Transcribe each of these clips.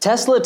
Tesla.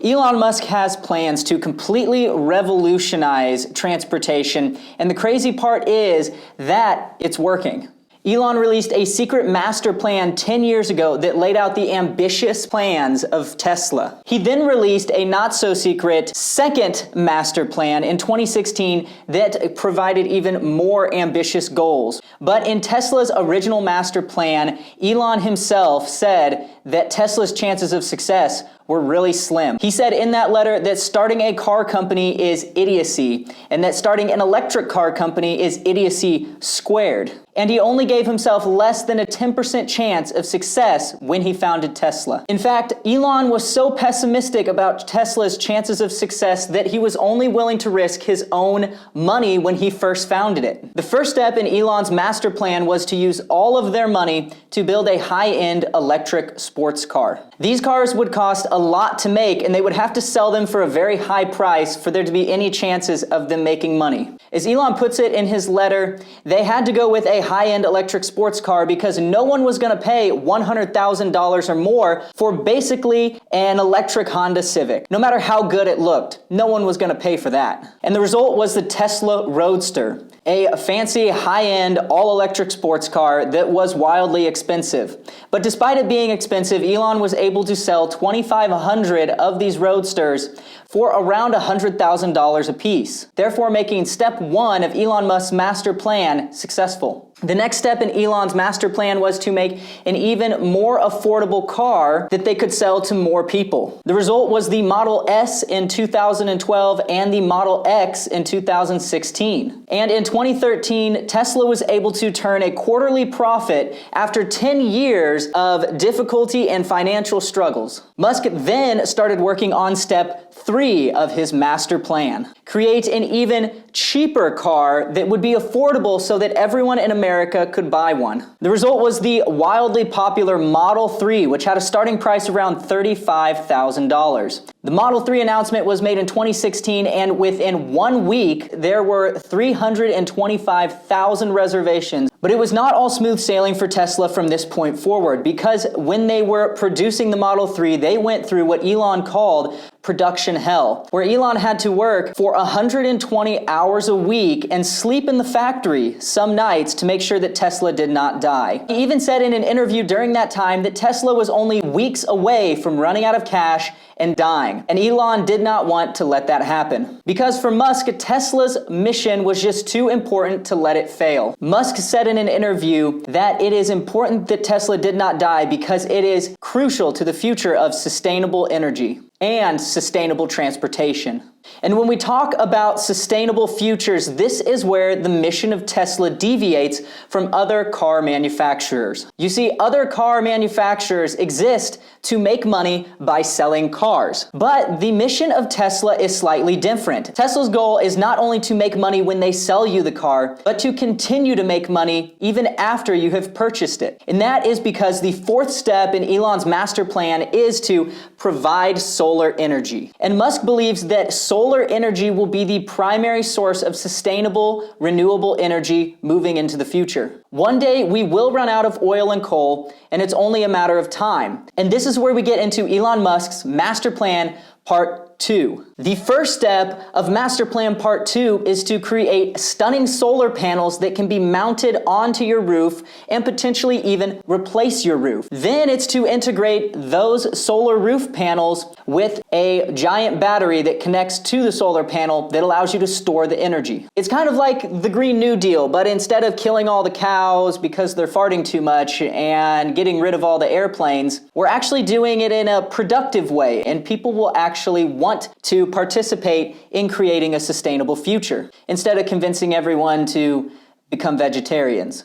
Elon Musk has plans to completely revolutionize transportation, and the crazy part is that it's working. Elon released a secret master plan 10 years ago that laid out the ambitious plans of Tesla. He then released a not-so-secret second master plan in 2016 that provided even more ambitious goals. But in Tesla's original master plan, Elon himself said that Tesla's chances of success were really slim. He said in that letter that starting a car company is idiocy, and that starting an electric car company is idiocy squared. And he only gave himself less than a 10% chance of success when he founded Tesla. In fact, Elon was so pessimistic about Tesla's chances of success that he was only willing to risk his own money when he first founded it. The first step in Elon's master plan was to use all of their money to build a high-end electric sports car. These cars would cost a lot to make, and they would have to sell them for a very high price for there to be any chances of them making money. As Elon puts it in his letter, they had to go with a high-end electric sports car because no one was going to pay $100,000 or more for basically an electric Honda Civic. No matter how good it looked, no one was going to pay for that. And the result was the Tesla Roadster, a fancy, high-end, all-electric sports car that was wildly expensive. But despite it being expensive, Elon was able to sell 2,500 of these Roadsters for around $100,000 a piece, therefore making step one of Elon Musk's master plan successful. The next step in Elon's master plan was to make an even more affordable car that they could sell to more people. The result was the Model S in 2012 and the Model X in 2016. And in 2013, Tesla was able to turn a quarterly profit after 10 years of difficulty and financial struggles. Musk then started working on step 3 of his master plan. Create an even cheaper car that would be affordable so that everyone in America could buy one. The result was the wildly popular Model 3, which had a starting price around $35,000. The Model 3 announcement was made in 2016, and within 1 week, there were 325,000 reservations. But it was not all smooth sailing for Tesla from this point forward, because when they were producing the Model 3, they went through what Elon called production hell, where Elon had to work for 120 hours a week and sleep in the factory some nights to make sure that Tesla did not die. He even said in an interview during that time that Tesla was only weeks away from running out of cash and dying. And Elon did not want to let that happen. Because for Musk, Tesla's mission was just too important to let it fail. Musk said in an interview that it is important that Tesla did not die because it is crucial to the future of sustainable energy and sustainable transportation. And when we talk about sustainable futures, this is where the mission of Tesla deviates from other car manufacturers. You see, other car manufacturers exist to make money by selling cars. But the mission of Tesla is slightly different. Tesla's goal is not only to make money when they sell you the car, but to continue to make money even after you have purchased it. And that is because the fourth step in Elon's master plan is to provide solar energy. And Musk believes that solar energy will be the primary source of sustainable, renewable energy moving into the future. One day we will run out of oil and coal, and it's only a matter of time. And this is where we get into Elon Musk's master plan part 2. The first step of Master Plan Part 2 is to create stunning solar panels that can be mounted onto your roof and potentially even replace your roof. Then it's to integrate those solar roof panels with a giant battery that connects to the solar panel that allows you to store the energy. It's kind of like the Green New Deal, but instead of killing all the cows because they're farting too much and getting rid of all the airplanes, we're actually doing it in a productive way, and people will actually want to participate in creating a sustainable future instead of convincing everyone to become vegetarians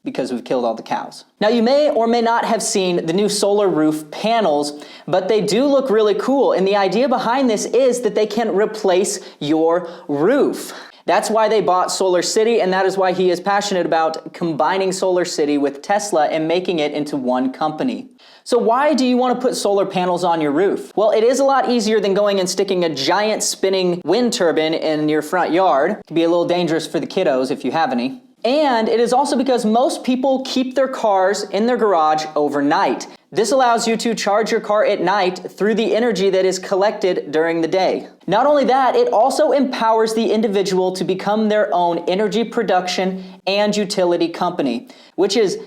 because we've killed all the cows. Now, you may or may not have seen the new solar roof panels, but they do look really cool. And the idea behind this is that they can replace your roof. That's why they bought Solar City, and that is why he is passionate about combining Solar City with Tesla and making it into one company. So why do you want to put solar panels on your roof? Well, it is a lot easier than going and sticking a giant spinning wind turbine in your front yard. It can be a little dangerous for the kiddos if you have any. And it is also because most people keep their cars in their garage overnight. This allows you to charge your car at night through the energy that is collected during the day. Not only that, it also empowers the individual to become their own energy production and utility company, which is,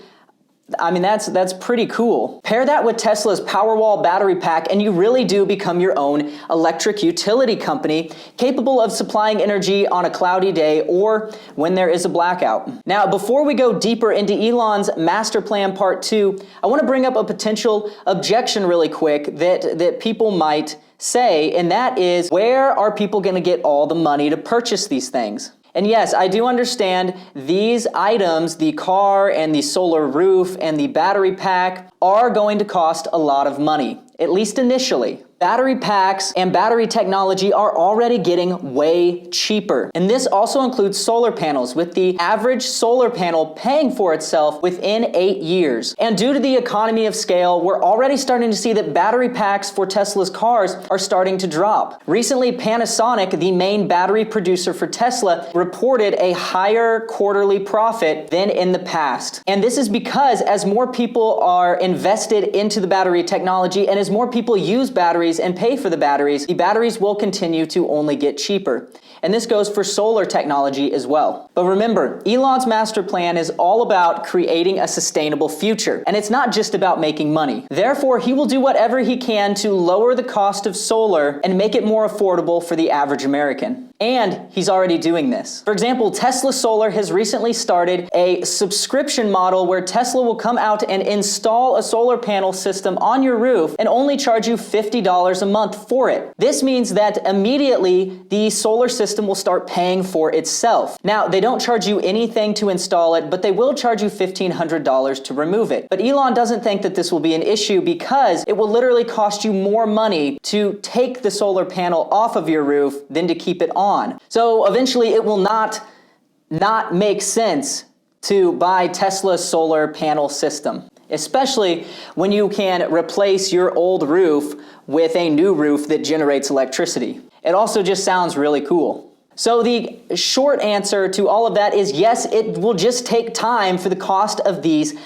that's pretty cool. Pair that with Tesla's Powerwall battery pack and you really do become your own electric utility company capable of supplying energy on a cloudy day or when there is a blackout. Now, before we go deeper into Elon's master plan part 2, I want to bring up a potential objection really quick that people might say, and that is, where are people going to get all the money to purchase these things? And yes, I do understand these items, the car and the solar roof and the battery pack, are going to cost a lot of money, at least initially. Battery packs and battery technology are already getting way cheaper. And this also includes solar panels, with the average solar panel paying for itself within 8 years. And due to the economy of scale, we're already starting to see that battery packs for Tesla's cars are starting to drop. Recently, Panasonic, the main battery producer for Tesla, reported a higher quarterly profit than in the past. And this is because as more people are invested into the battery technology and as more people use batteries and pay for the batteries will continue to only get cheaper. And this goes for solar technology as well. But remember, Elon's master plan is all about creating a sustainable future. And it's not just about making money. Therefore, he will do whatever he can to lower the cost of solar and make it more affordable for the average American. And he's already doing this. For example, Tesla Solar has recently started a subscription model where Tesla will come out and install a solar panel system on your roof and only charge you $50 a month for it. This means that immediately the solar system will start paying for itself. Now, they don't charge you anything to install it, but they will charge you $1,500 to remove it. But Elon doesn't think that this will be an issue because it will literally cost you more money to take the solar panel off of your roof than to keep it on. So eventually it will not make sense to buy Tesla's solar panel system, especially when you can replace your old roof with a new roof that generates electricity. It also just sounds really cool. So the short answer to all of that is yes, it will just take time for the cost of these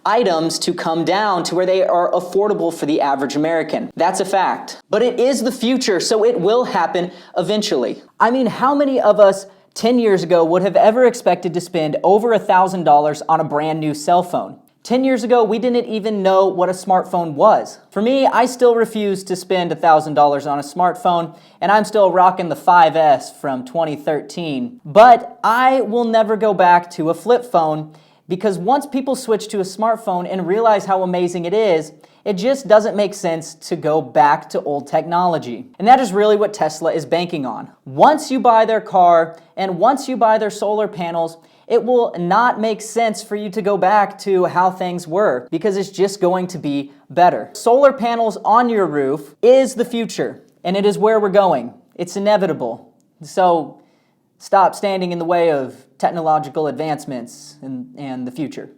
items to come down to where they are affordable for the average American. That's a fact. But it is the future, so it will happen eventually. I mean, how many of us 10 years ago would have ever expected to spend over $1,000 on a brand new cell phone? 10 years ago, we didn't even know what a smartphone was. For me, I still refuse to spend $1,000 on a smartphone, and I'm still rocking the 5S from 2013. But I will never go back to a flip phone, because once people switch to a smartphone and realize how amazing it is, it just doesn't make sense to go back to old technology. And that is really what Tesla is banking on. Once you buy their car and once you buy their solar panels, it will not make sense for you to go back to how things were because it's just going to be better. Solar panels on your roof is the future, and it is where we're going. It's inevitable. So stop standing in the way of technological advancements and the future.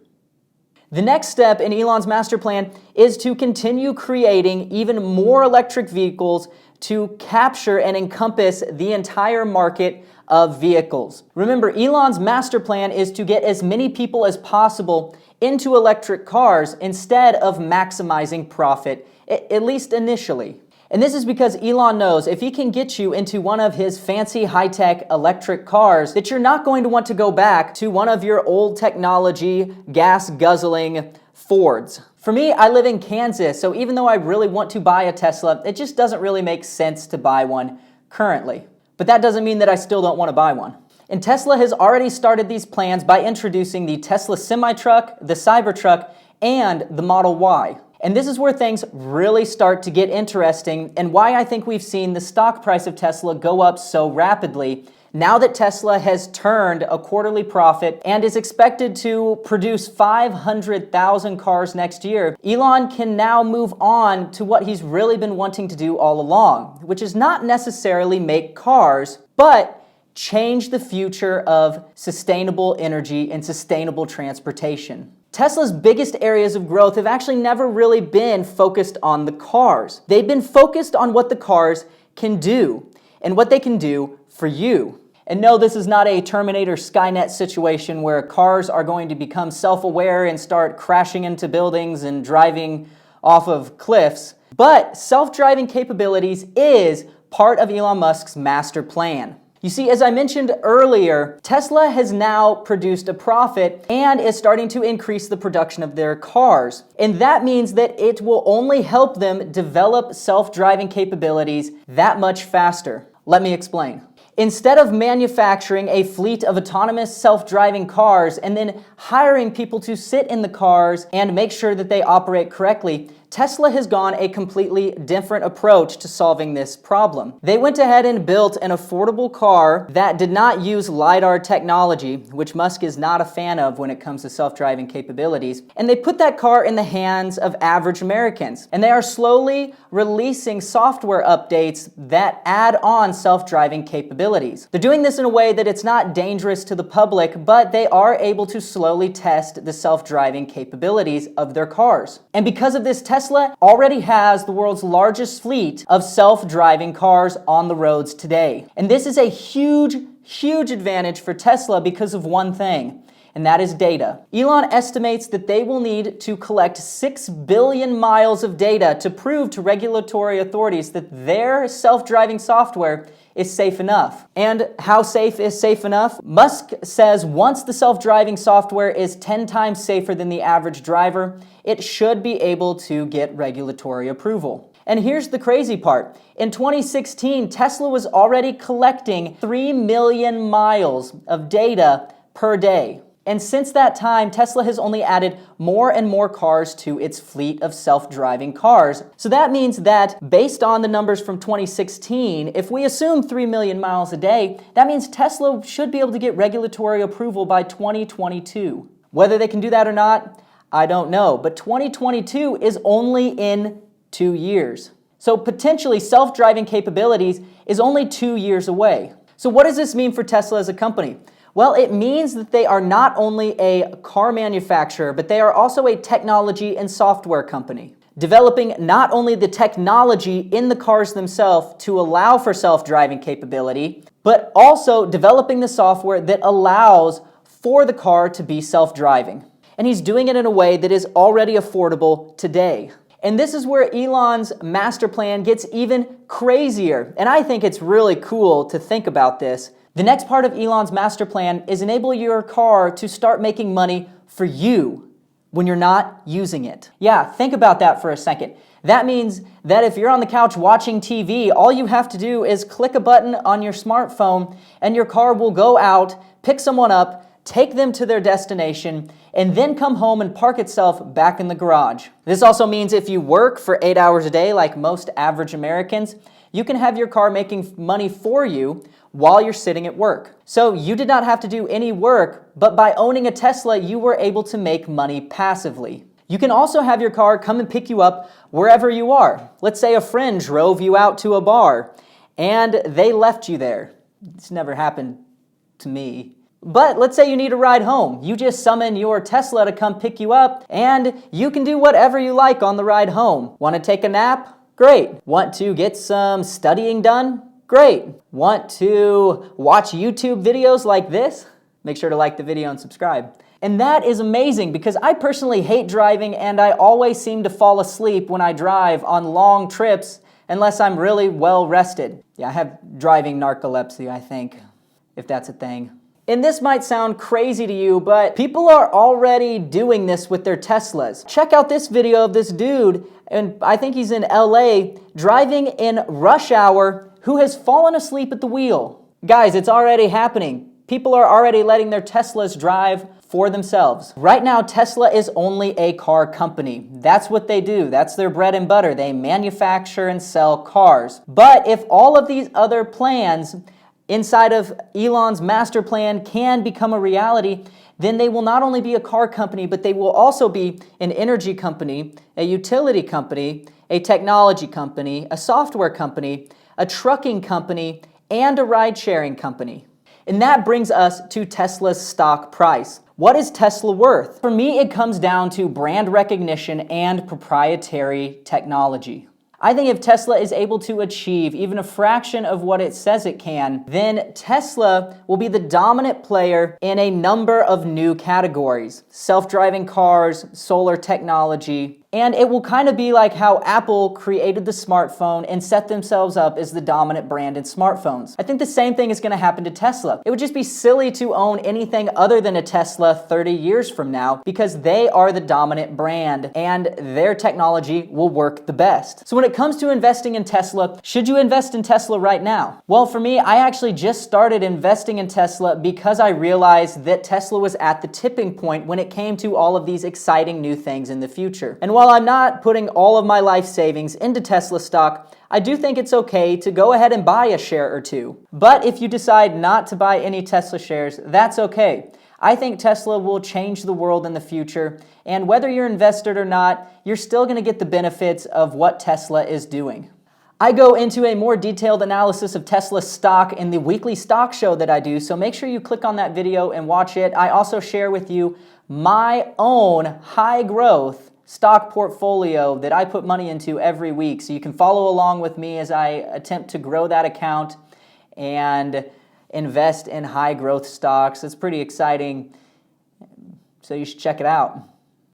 The next step in Elon's master plan is to continue creating even more electric vehicles to capture and encompass the entire market of vehicles. Remember, Elon's master plan is to get as many people as possible into electric cars instead of maximizing profit, at least initially. And this is because Elon knows if he can get you into one of his fancy high-tech electric cars, that you're not going to want to go back to one of your old technology, gas-guzzling Fords. For me, I live in Kansas, so even though I really want to buy a Tesla, it just doesn't really make sense to buy one currently. But that doesn't mean that I still don't want to buy one. And Tesla has already started these plans by introducing the Tesla semi-truck, the Cybertruck, and the Model Y. And this is where things really start to get interesting and why I think we've seen the stock price of Tesla go up so rapidly now that Tesla has turned a quarterly profit and is expected to produce 500,000 cars next year. Elon can now move on to what he's really been wanting to do all along, which is not necessarily make cars, but change the future of sustainable energy and sustainable transportation. Tesla's biggest areas of growth have actually never really been focused on the cars. They've been focused on what the cars can do and what they can do for you. And no, this is not a Terminator Skynet situation where cars are going to become self-aware and start crashing into buildings and driving off of cliffs. But self-driving capabilities is part of Elon Musk's master plan. You see, as I mentioned earlier, Tesla has now produced a profit and is starting to increase the production of their cars. And that means that it will only help them develop self-driving capabilities that much faster. Let me explain. Instead of manufacturing a fleet of autonomous self-driving cars and then hiring people to sit in the cars and make sure that they operate correctly, Tesla has gone a completely different approach to solving this problem. They went ahead and built an affordable car that did not use LiDAR technology, which Musk is not a fan of when it comes to self-driving capabilities, and they put that car in the hands of average Americans. And they are slowly releasing software updates that add on self-driving capabilities. They're doing this in a way that it's not dangerous to the public, but they are able to slowly test the self-driving capabilities of their cars. And because of this, Tesla already has the world's largest fleet of self-driving cars on the roads today. And this is a huge, huge advantage for Tesla because of one thing, and that is data. Elon estimates that they will need to collect 6 billion miles of data to prove to regulatory authorities that their self-driving software is safe enough. And how safe is safe enough? Musk says once the self-driving software is 10 times safer than the average driver, it should be able to get regulatory approval. And here's the crazy part. In 2016, Tesla was already collecting 3 million miles of data per day. And since that time, Tesla has only added more and more cars to its fleet of self-driving cars. So that means that based on the numbers from 2016, if we assume 3 million miles a day, that means Tesla should be able to get regulatory approval by 2022. Whether they can do that or not, I don't know. But 2022 is only in 2 years. So potentially self-driving capabilities is only 2 years away. So what does this mean for Tesla as a company? Well, it means that they are not only a car manufacturer, but they are also a technology and software company, developing not only the technology in the cars themselves to allow for self-driving capability, but also developing the software that allows for the car to be self-driving. And he's doing it in a way that is already affordable today. And this is where Elon's master plan gets even crazier. And I think it's really cool to think about this. The next part of Elon's master plan is enable your car to start making money for you when you're not using it. Yeah, think about that for a second. That means that if you're on the couch watching TV, all you have to do is click a button on your smartphone and your car will go out, pick someone up, take them to their destination, and then come home and park itself back in the garage. This also means if you work for 8 hours a day like most average Americans, you can have your car making money for you while you're sitting at work. So you did not have to do any work, but by owning a Tesla, you were able to make money passively. You can also have your car come and pick you up wherever you are. Let's say a friend drove you out to a bar and they left you there. It's never happened to me. But let's say you need a ride home. You just summon your Tesla to come pick you up and you can do whatever you like on the ride home. Want to take a nap? Great. Want to get some studying done? Great. Want to watch YouTube videos like this? Make sure to like the video and subscribe. And that is amazing because I personally hate driving and I always seem to fall asleep when I drive on long trips unless I'm really well rested. Yeah, I have driving narcolepsy, I think, if that's a thing. And this might sound crazy to you, but people are already doing this with their Teslas. Check out this video of this dude, and I think he's in LA, driving in rush hour, who has fallen asleep at the wheel. Guys, it's already happening. People are already letting their Teslas drive for themselves. Right now, Tesla is only a car company. That's what they do. That's their bread and butter. They manufacture and sell cars. But if all of these other plans inside of Elon's master plan can become a reality, then they will not only be a car company, but they will also be an energy company, a utility company, a technology company, a software company, a trucking company, and a ride-sharing company. And that brings us to Tesla's stock price. What is Tesla worth? For me, it comes down to brand recognition and proprietary technology. I think if Tesla is able to achieve even a fraction of what it says it can, then Tesla will be the dominant player in a number of new categories. Self-driving cars, solar technology, And it will kind of be like how Apple created the smartphone and set themselves up as the dominant brand in smartphones. I think the same thing is going to happen to Tesla. It would just be silly to own anything other than a Tesla 30 years from now because they are the dominant brand and their technology will work the best. So when it comes to investing in Tesla, should you invest in Tesla right now? Well, for me, I actually just started investing in Tesla because I realized that Tesla was at the tipping point when it came to all of these exciting new things in the future. And while I'm not putting all of my life savings into Tesla stock, I do think it's okay to go ahead and buy a share or two. But if you decide not to buy any Tesla shares, that's okay. I think Tesla will change the world in the future, and whether you're invested or not, you're still going to get the benefits of what Tesla is doing. I go into a more detailed analysis of Tesla stock in the weekly stock show that I do, so make sure you click on that video and watch it. I also share with you my own high growth stock portfolio that I put money into every week, so you can follow along with me as I attempt to grow that account and invest in high growth stocks. It's pretty exciting, so you should check it out.